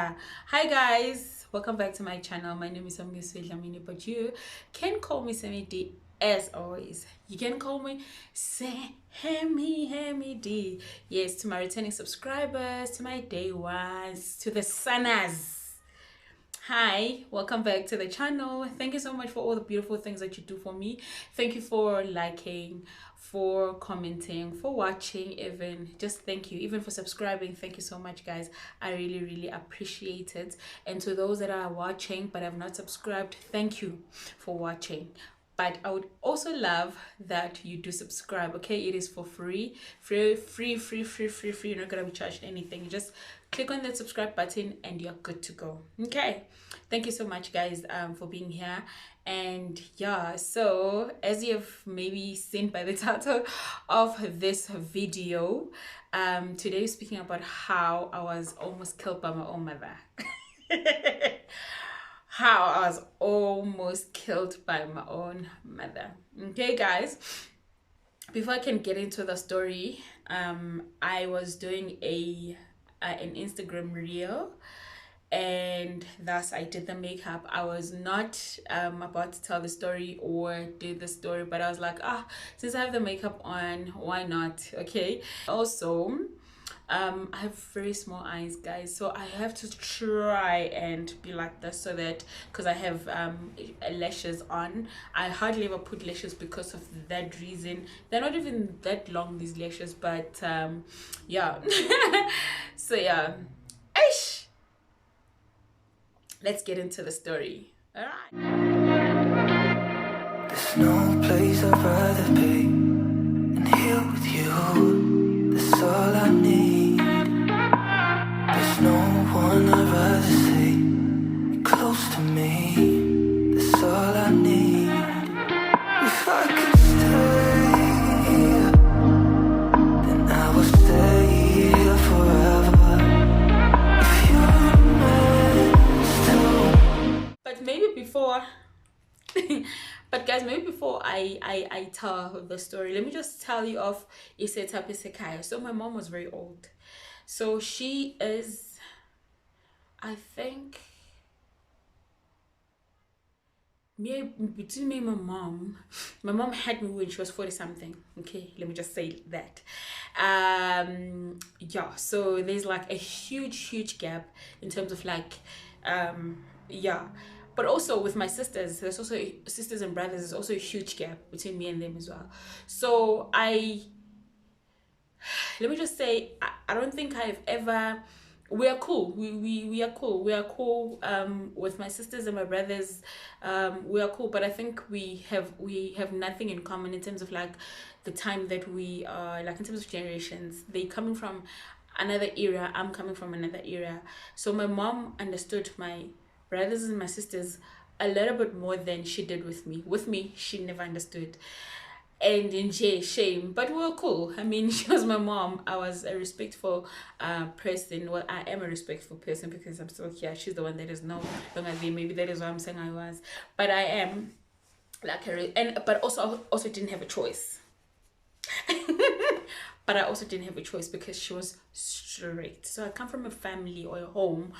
Hi guys, welcome back to my channel. My name is Dlamini, but you can call me Sammy D as always. You can call me Sammy D. Yes, to my returning subscribers, to my day ones, to the sunners. Hi, welcome back to the channel. Thank you so much for all the beautiful things that you do for me. Thank you for liking, for commenting, for watching, even just thank you, even for subscribing. Thank you so much, guys. I really appreciate it. And to those that are watching but have not subscribed, thank you for watching. But I would also love that you do subscribe. Okay, it is for free. You're not gonna be charged anything. You just click on that subscribe button and you're good to go. Okay, thank you so much, guys, for being here. And yeah, so as you've maybe seen by the title of this video, today we're speaking about how I was almost killed by my own mother. How I was almost killed by my own mother. Okay, guys, before I can get into the story, I was doing an Instagram reel, and thus I did the makeup. I was not about to tell the story or do the story, but I was like, since I have the makeup on, why not? Okay. Also, I have very small eyes, guys, so I have to try and be like this, so that because I have lashes on, I hardly ever put lashes because of that reason. They're not even that long, these lashes, but yeah. So yeah, Aish. Let's get into the story. All right. There's no place I'd rather be than here with you. That's all I need. There's no one I'd rather see close to me. That's all I need. If I could stay, then I would stay here forever. If you're meant to. But maybe before but guys, maybe before I tell the story, let me just tell you of Isetap Isekaya. So my mom was very old. So she is, I think, between me and my mom had me when she was 40 something. Okay, let me just say that. Yeah, so there's like a huge gap in terms of like yeah. But also with my sisters, there's also sisters and brothers, there's also a huge gap between me and them as well. So let me just say, I don't think I've ever, we are cool, we are cool, with my sisters and my brothers. We are cool, but I think we have nothing in common in terms of like the time that we are, like in terms of generations. They coming from another era, I'm coming from another era. So my mom understood my brothers and my sisters a little bit more than she did with me. She never understood, and in shame, but we were cool. I mean, she was my mom. I was a respectful person. Well, I am a respectful person because I'm still here. She's the one that is no longer there. Maybe that is why I'm saying I was, but I am like but also didn't have a choice. But I also didn't have a choice because she was strict. So I come from a family or a home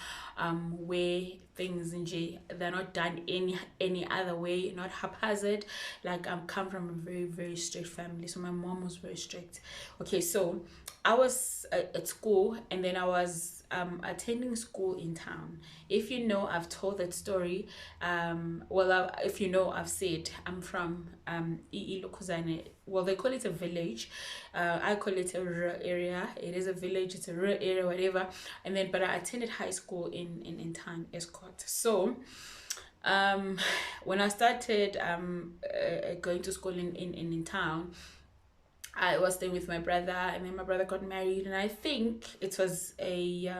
where things in they're not done any other way, not haphazard. Like I come from a very strict family. So my mom was very strict. Okay, so I was at school, and then I was attending school in town. If you know, I've told that story. If you know, I've said I'm from Iilokuzane. Well, they call it a village. I call it a rural area. It is a village, it's a rural area, whatever. And then, but I attended high school in town, Escort. So when I started going to school in town, I was staying with my brother, and then my brother got married, and I think it was a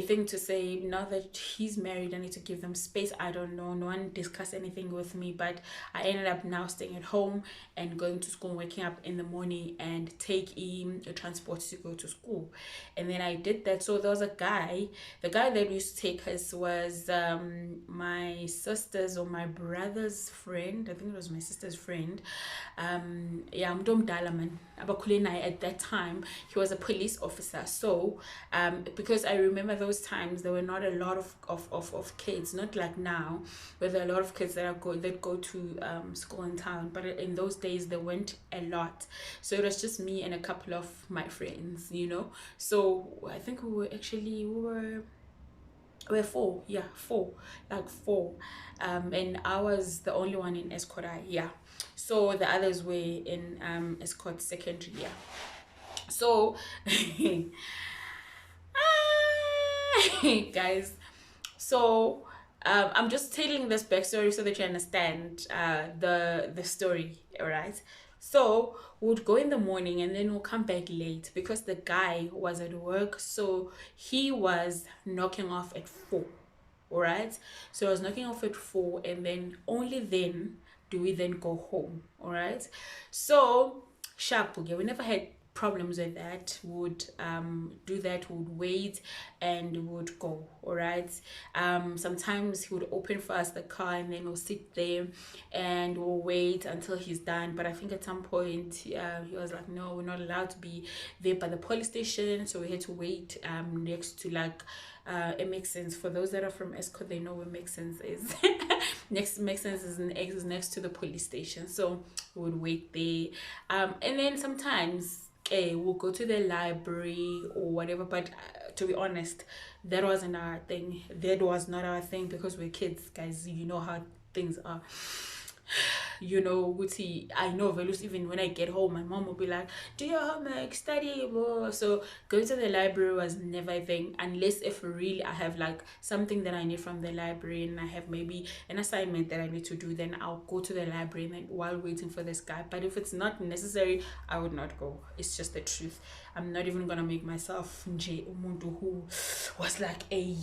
thing to say, now that he's married, I need to give them space. I don't know, no one discussed anything with me, but I ended up now staying at home and going to school, waking up in the morning and taking a transport to go to school. And then I did that. So there was a guy, the guy that used to take us was my sister's or my brother's friend. I think it was my sister's friend. Yeah, Dalaman at that time. He was a police officer. So because I remember those times there were not a lot of kids, not like now where there are a lot of kids that go to school in town, but in those days there weren't a lot. So it was just me and a couple of my friends, you know. So I think we were four, yeah, four, like four, and I was the only one in escort, yeah. So the others were in escort secondary, yeah. So guys, so I'm just telling this backstory so that you understand the story, all right? So we'd go in the morning and then we'll come back late because the guy was at work, so he was knocking off at 4, all right? So I was knocking off at 4, and then only then do we then go home, all right? So sharp, okay, we never had problems with that. Would do that, would wait and would go, all right? Sometimes he would open for us the car and then we'll sit there and we'll wait until he's done. But I think at some point he was like, no, we're not allowed to be there by the police station, so we had to wait next to like it makes sense for those that are from Esco, they know what makes sense is. Makes sense is next to the police station, so we would wait there, and then sometimes we'll go to the library or whatever. But to be honest, that wasn't our thing. That was not our thing because we're kids, guys. You know how things are. You know, I know values. Even when I get home, my mom will be like, do your homework, study. So going to the library was never a thing, unless if really I have like something that I need from the library and I have maybe an assignment that I need to do, then I'll go to the library and then while waiting for this guy. But if it's not necessary, I would not go. It's just the truth. I'm not even gonna make myself umuntu who was like a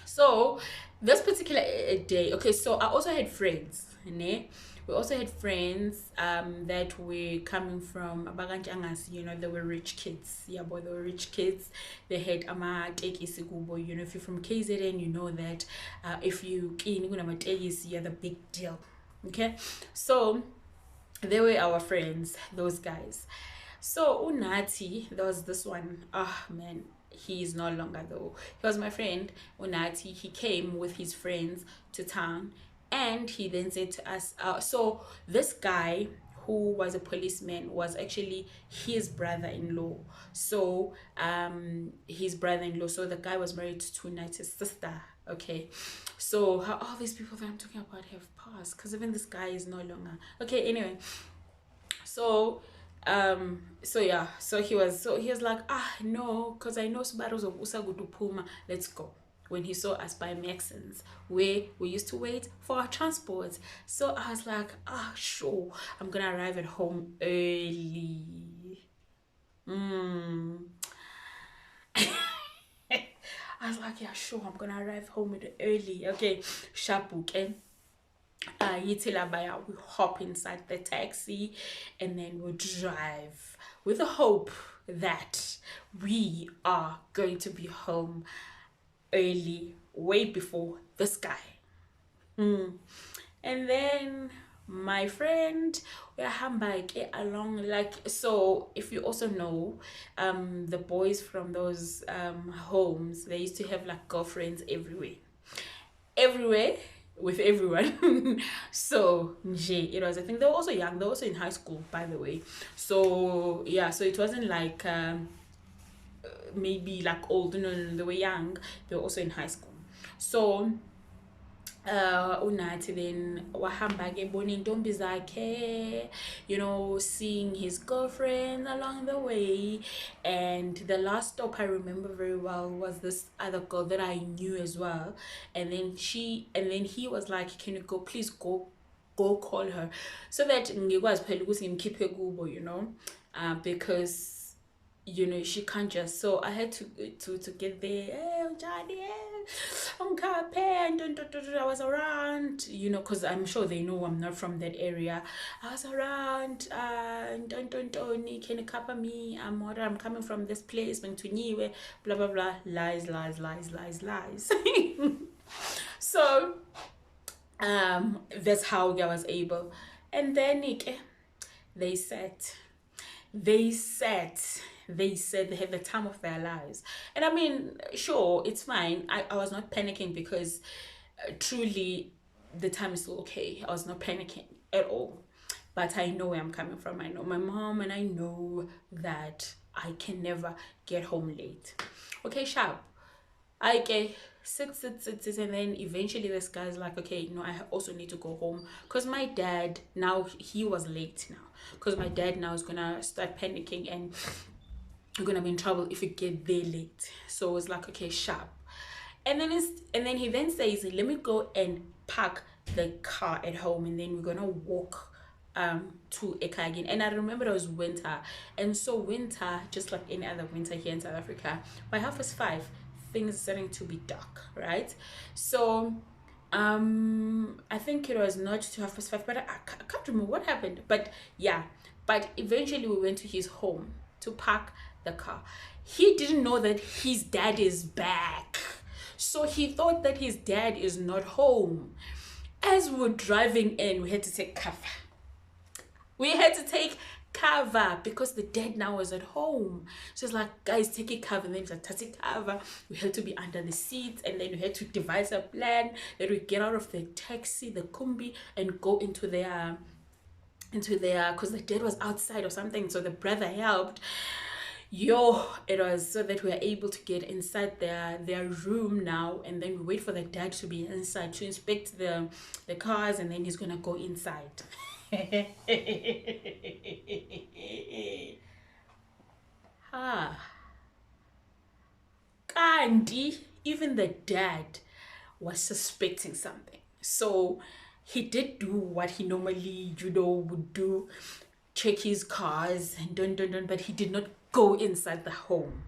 So this particular day, okay, so I also had friends, ne? We also had friends that were coming from Abaganjangas, you know, they were rich kids. Yeah, boy, they were rich kids. They had amatekisi kubo, you know, if you're from KZN, you know that if you in you're the big deal. Okay, so they were our friends, those guys. So Unati, there was this one, man, he is no longer though. He was my friend Unati. He came with his friends to town, and he then said to us, so this guy who was a policeman was actually his brother-in-law. So his brother-in-law, so the guy was married to Unati's sister. Okay, so how all these people that I'm talking about have passed, because even this guy is no longer okay. Anyway, so yeah, so he was like, no, because I know Subaru's of Usagudu Puma, let's go. When he saw us by Maxons, where we used to wait for our transport. So I was like, sure, I'm gonna arrive at home early. I was like, yeah, sure, I'm gonna arrive home early. Okay, Shapuk, and we hop inside the taxi and then we drive with the hope that we are going to be home early, way before this guy. And then my friend, we are along, like, so if you also know, the boys from those homes, they used to have like girlfriends everywhere with everyone. So it was, I think they were also young, they were also in high school, by the way. So yeah, so it wasn't like maybe like old, no, they were young, they were also in high school. So Unathi then wahamba ke bona intombi zakhe, you know, seeing his girlfriend along the way. And the last stop I remember very well was this other girl that I knew as well. And then he was like, can you please go call her, so that ngikwazi phela ukuthi ngimkhiphe kubo, you know, because you know she can't just. So I had to get there. Hey, Johnny, I was around, you know, because I'm sure they know I'm not from that area. I was around, Tony, can you cover me? I'm coming from this place, blah blah blah, lies. So that's how I was able. And then they sat they said they had the time of their lives. And I mean, sure, it's fine. I was not panicking because truly the time is still okay. I was not panicking at all. But I know where I'm coming from. I know my mom, and I know that I can never get home late. Okay, sharp. I get sit, and then eventually this guy's like, okay, no, I also need to go home because my dad now, he was late now, because my dad now is gonna start panicking and you're gonna be in trouble if you get there late. So it's like, okay, sharp. And then he then says, let me go and park the car at home, and then we're gonna walk to Eka again. And I remember it was winter, and so winter, just like any other winter here in South Africa, by 5:30 things are starting to be dark, right? So I think it was not to 5:30, but I can't remember what happened. But yeah, but eventually we went to his home to park the car. He didn't know that his dad is back, so he thought that his dad is not home. As we were driving in, we had to take cover. We had to take cover because the dad now was at home. So it's like, guys, take a cover. And then it's like, take cover. We had to be under the seats, and then we had to devise a plan that we get out of the taxi, the combi, and go into their because the dad was outside or something, so the brother helped. It was so that we were able to get inside their room now, and then we wait for the dad to be inside to inspect the cars, and then he's gonna go inside. Ah, Kandi, even the dad was suspecting something. So he did do what he normally, would do, check his cars and dun, but he did not go inside the home.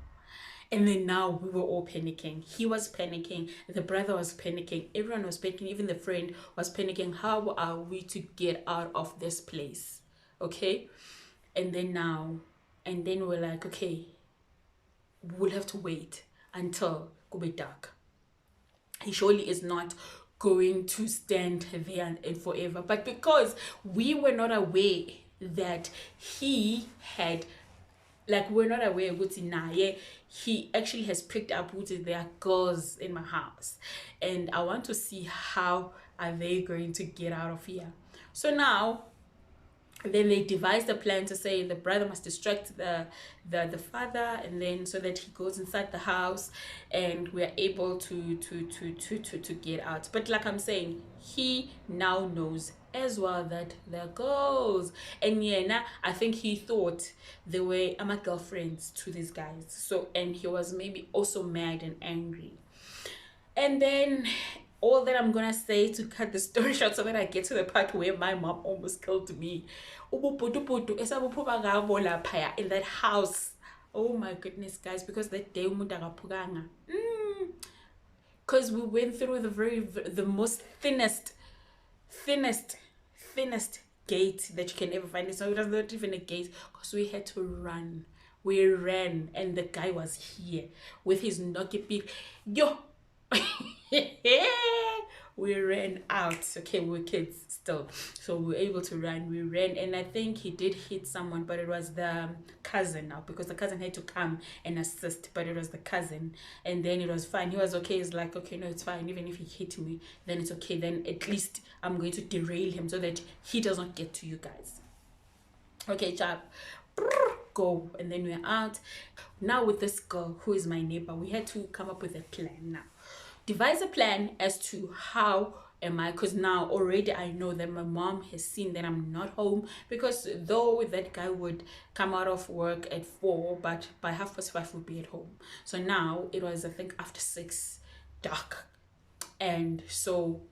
And then now we were all panicking. He was panicking. The brother was panicking. Everyone was panicking. Even the friend was panicking. How are we to get out of this place? Okay? And then we're like, okay, we'll have to wait until it be dark. He surely is not going to stand there and forever. But because we were not aware that he had, like, we're not aware he actually has picked up there are girls in my house, and I want to see how are they going to get out of here. So now then they devised a plan to say the brother must distract the father, and then so that he goes inside the house and we're able to get out. But like I'm saying, he now knows as well that they're girls, and I think he thought they were my girlfriends to these guys. So, and he was maybe also mad and angry. And then all that I'm gonna say to cut the story short, so that I get to the part where my mom almost killed me. In that house. Oh my goodness, guys, because that day because we went through the most thinnest gate that you can ever find. So it was not even a gate, because we had to run. We ran, and the guy was here with his knocky beak. Yo. We ran out. Okay, we were kids still, so we were able to run. We ran, and I think he did hit someone, but it was the cousin now, because the cousin had to come and assist, but it was the cousin. And then it was fine. He was okay. He's like, okay, no, it's fine. Even if he hit me, then it's okay. Then at least I'm going to derail him so that he does not get to you guys. Okay, chap, go. And then we're out. Now with this girl who is my neighbor, we had to come up with a plan now. Devise a plan as to how am I, because now already I know that my mom has seen that I'm not home, because though that guy would come out of work at 4, but by 5:30 would be at home. So now it was, I think, after 6, dark. And so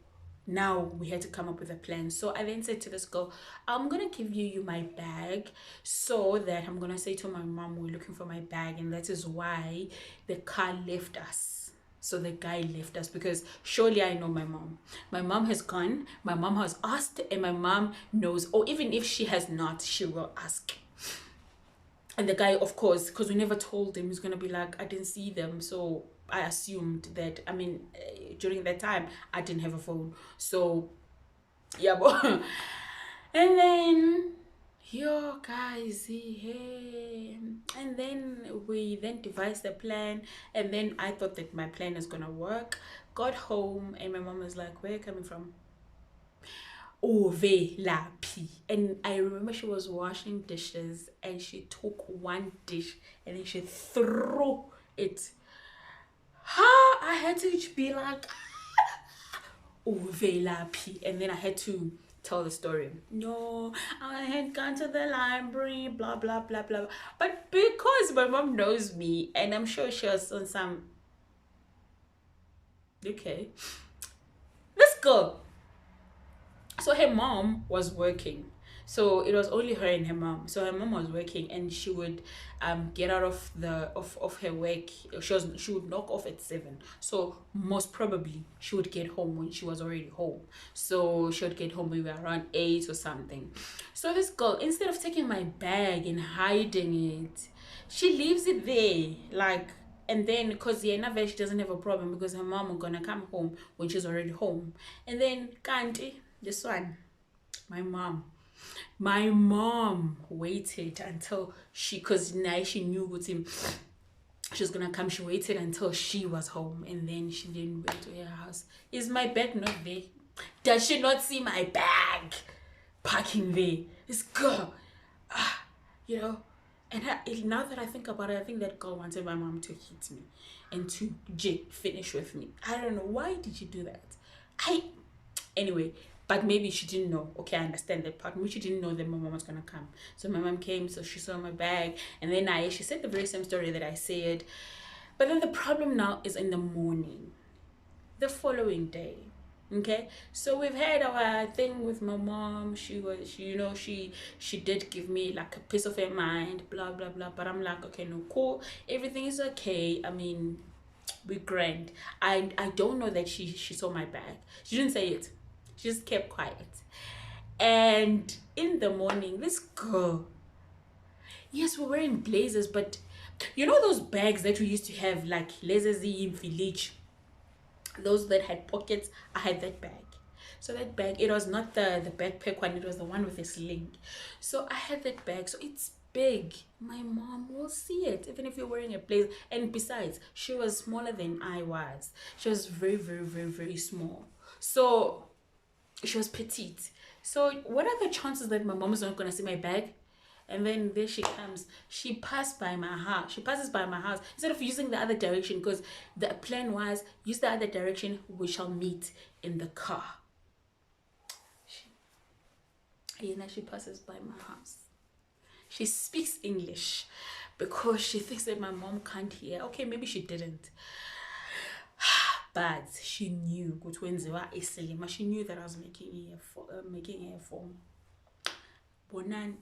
now we had to come up with a plan. So I then said to this girl, I'm gonna give you my bag, so that I'm gonna say to my mom, we're looking for my bag, and that is why the car left us. So the guy left us, because surely I know my mom. My mom has gone, my mom has asked, and my mom knows, or even if she has not, she will ask. And the guy, of course, because we never told him, he's gonna be like, I didn't see them. So I assumed that, during that time, I didn't have a phone. So, yeah, but and then Yo, guys, hey. And then we then devised a plan, and then I thought that my plan is gonna work. Got home, and my mom was like, "Where are you coming from?" Ove lapi. And I remember she was washing dishes, and she took one dish, and then she threw it. Ha! I had to be like, Ove lapi. And then I had to tell the story. No, I had gone to the library, blah blah blah blah. But because my mom knows me, and I'm sure she was on some, okay, this girl, so her mom was working, so it was only her and her mom. So her mom was working, and she would get out of of her work. She would knock off at 7, so most probably she would get home when she was already home. So she would get home maybe around 8 or something. So this girl, instead of taking my bag and hiding it, she leaves it there, like. And then, because Yena she doesn't have a problem because her mom is gonna come home when she's already home. And then Kanti, this one, my mom waited until because now she knew with him she was gonna come. She waited until she was home, and then she didn't wait to her house. Is my bag not there? Does she not see my bag parking there? This girl, you know. And now that I think about it, I think that girl wanted my mom to hit me and to finish with me. I don't know, why did you do that? Anyway, but maybe she didn't know. Okay, I understand that part. Maybe she didn't know that my mom was gonna come. So my mom came, so she saw my bag, and then she said the very same story that I said. But then the problem now is in the morning, the following day. Okay, so we've had our thing with my mom. She did give me like a piece of her mind, blah blah blah. But I'm like, okay, no, cool, everything is okay. I mean, we grand. I don't know that she saw my bag. She didn't say it. She just kept quiet. And in the morning, this girl, yes, we're wearing blazers, but you know those bags that we used to have, like blazers in village, those that had pockets. I had that bag. So that bag, it was not the backpack one, it was the one with a sling. So I had that bag, so it's big. My mom will see it even if you're wearing a blazer. And besides, she was smaller than I was. She was very very very very small, so she was petite. So what are the chances that my mom is not gonna see my bag? And then there she comes. She passes by my house instead of using the other direction, because the plan was use the other direction, we shall meet in the car. She passes by my house. She speaks English because she thinks that my mom can't hear. Okay, maybe she didn't, but she knew. She knew that I was making her form. Bonan.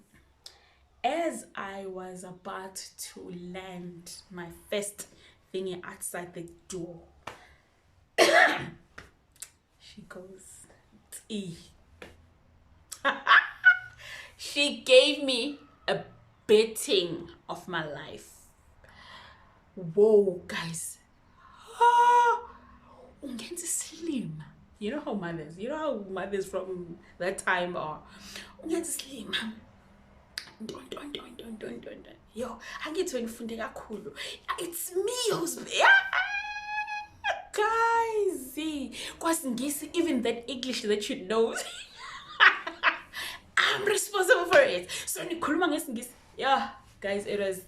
As I was about to land my first thingy outside the door, she goes, "E." She gave me a beating of my life. Whoa, guys. Ungenza slim. You know how mothers from that time are. Ungenza slim. Don't. Yo, angithi ngifunde kakhulu. It's me who's guys. Kwasingisi, even that English that you know. I'm responsible for it. So nikhuluma ngesingisi. Yeah, guys, it was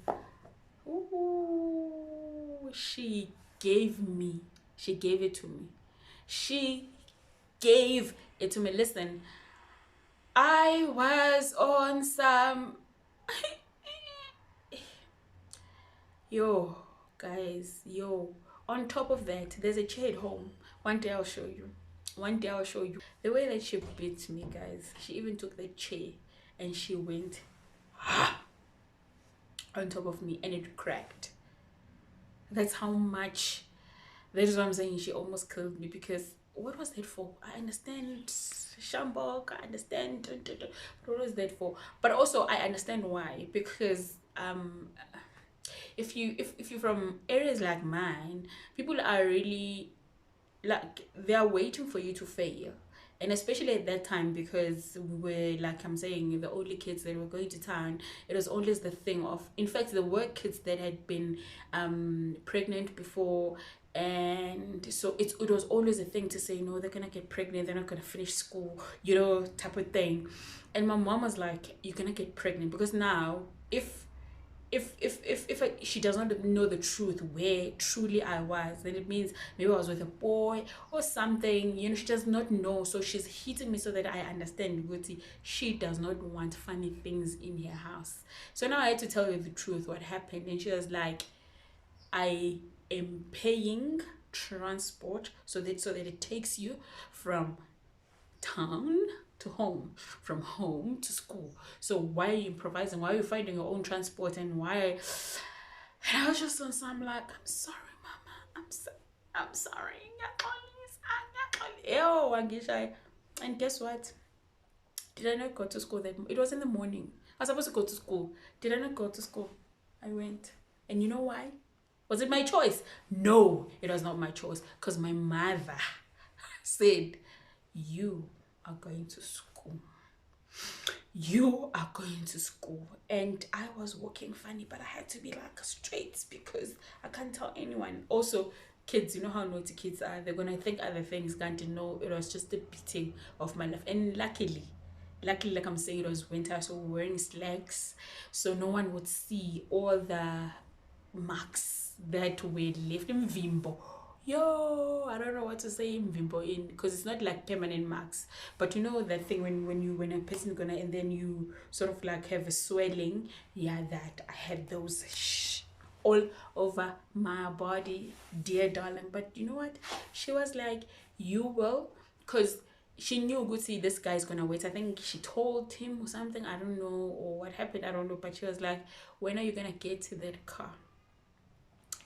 she gave it to me. She gave it to me. Listen, I was on some guys, on top of that, there's a chair at home. One day I'll show you. The way that she beat me, guys. She even took the chair and she went on top of me, and it cracked. That's how much. That is what I'm saying. She almost killed me, because what was that for? I understand Shambok, I understand, what was that for? But also I understand why, because if you're from areas like mine, people are really like, they are waiting for you to fail, And especially at that time, because we were, like I'm saying, the only kids that were going to town, it was always the thing of, in fact, there were kids that had been pregnant before, and so it was always a thing to say, no, they're gonna get pregnant, they're not gonna finish school, type of thing. And my mom was like, you're gonna get pregnant, because now if she does not know the truth where truly I was, then it means maybe I was with a boy or something. She does not know, so she's hitting me so that I understand. She does not want funny things in her house. So now I had to tell her the truth, what happened, and she was like, I am paying transport so that it takes you from town to home, from home to school. So why are you improvising? Why are you finding your own transport? And why? And I was just on some like, I'm sorry, mama. I'm sorry. Oh, and guess what? Did I not go to school that? It was in the morning. I was supposed to go to school. Did I not go to school? I went. And you know why? Was it my choice? No, it was not my choice. Because my mother said, you are going to school. You are going to school. And I was walking funny, but I had to be like straight because I can't tell anyone. Also, kids, you know how naughty kids are. They're gonna think other things. Can't know it was just the beating of my life. And luckily, like I'm saying, it was winter, so we were wearing slacks, so no one would see all the marks that were left in Vimbo. Yo, I don't know what to say in Vimbo in, because it's not like permanent marks, but you know that thing when a person gonna, and then you sort of like have a swelling. Yeah, that I had those all over my body, dear darling. But you know what, she was like, you will, because she knew, good, see, this guy's gonna wait. I think she told him or something, I don't know, or what happened, I don't know, but she was like, when are you gonna get to that car?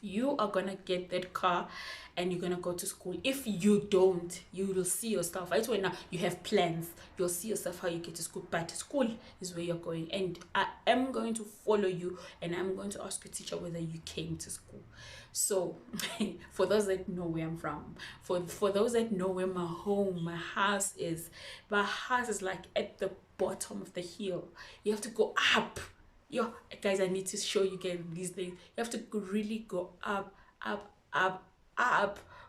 You are gonna get that car and you're gonna go to school. If you don't, you will see yourself. Right when now you have plans, you'll see yourself how you get to school. But school is where you're going, and I am going to follow you, and I'm going to ask your teacher whether you came to school. So for those that know where I'm from, for those that know where my home, my house is like at the bottom of the hill. You have to go up. Yo, guys, I need to show you guys these things. You have to really go up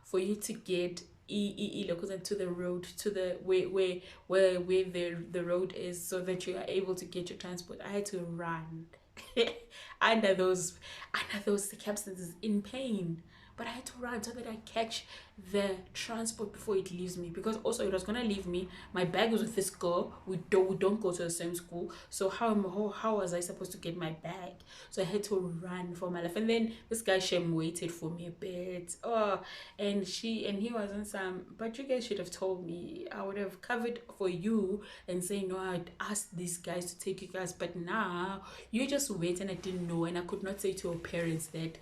for you to get to the road, to the where the road is, so that you are able to get your transport. I had to run under those circumstances in pain, but I had to run so that I catch the transport before it leaves me, because also it was gonna leave me. My bag was with this girl. We don't go to the same school, so how was I supposed to get my bag? So I had to run for my life. And then this guy Shem waited for me a bit. And he wasn't some, but you guys should have told me. I would have covered for you and say, no, I'd ask these guys to take you guys, but now you just wait. And I didn't know, and I could not say to your parents that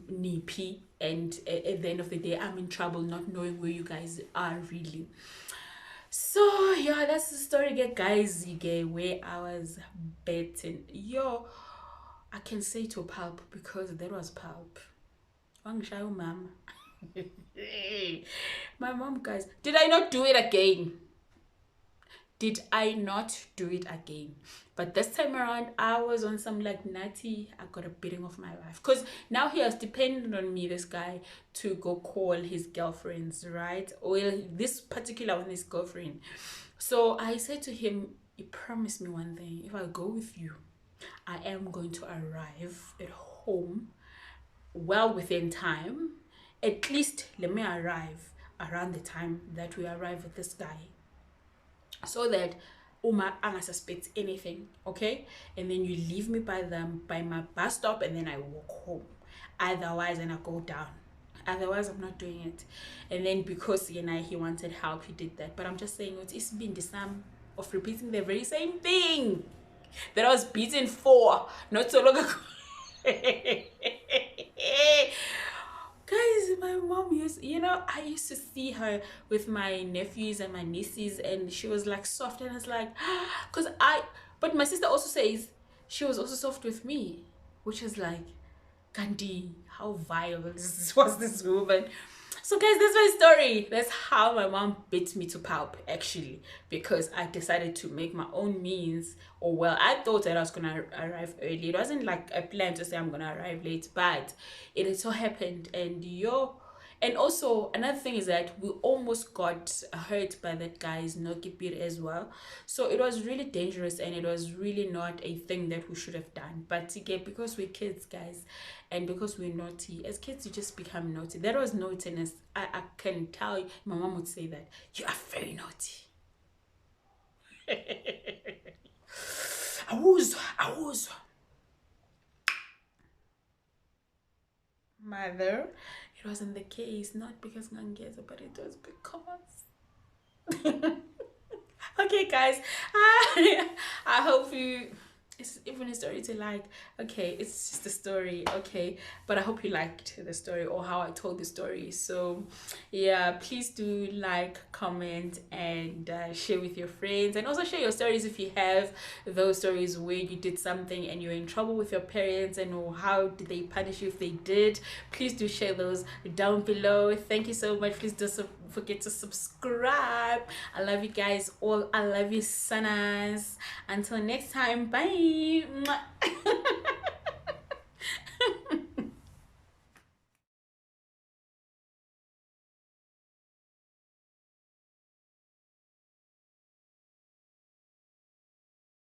nippy, and at the end of the day I'm in trouble not knowing where you guys are really. So yeah, that's the story, guys. You get where I was betting. Yo, I can say to pulp, because that was pulp. Mom. My mom, guys, did I not do it again? But this time around, I was on some like nutty. I got a beating of my life, because now he has depended on me, this guy, to go call his girlfriends, right? Well, this particular one is girlfriend. So I said to him, you promise me one thing: if I go with you, I am going to arrive at home well within time. At least let me arrive around the time that we arrive with this guy, so that Uma anga suspects anything, okay? And then you leave me by my bus stop, and then I walk home. Otherwise, and I go down. Otherwise, I'm not doing it. And then because he wanted help, he did that. But I'm just saying, it's been the sum of repeating the very same thing that I was beaten for not so long ago. Guys, my mom I used to see her with my nephews and my nieces, and she was like soft, and I was like, but my sister also says she was also soft with me, which is like, Gandhi, how vile was this woman. So guys, that's my story. That's how my mom beat me to pulp, actually, because I decided to make my own means. Or well, I thought that I was gonna arrive early. It wasn't like a plan to say I'm gonna arrive late, but it so happened. And also another thing is that we almost got hurt by that guy's Noki beat as well. So it was really dangerous, and it was really not a thing that we should have done. But again, because we're kids, guys, and because we're naughty, as kids you just become naughty. That was naughtiness. I can tell you, my mom would say that you are very naughty. I was mother. It wasn't the case, not because Ngangeza, but it was because okay guys, I hope you, it's even a story to like. Okay, it's just a story. Okay, but I hope you liked the story or how I told the story. So yeah, please do like, comment, and share with your friends, and also share your stories if you have those stories where you did something and you're in trouble with your parents, and or how did they punish you if they did. Please do share those down below. Thank you so much. Please do forget to subscribe. I love you guys all. I love you, sanas. Until next time, bye.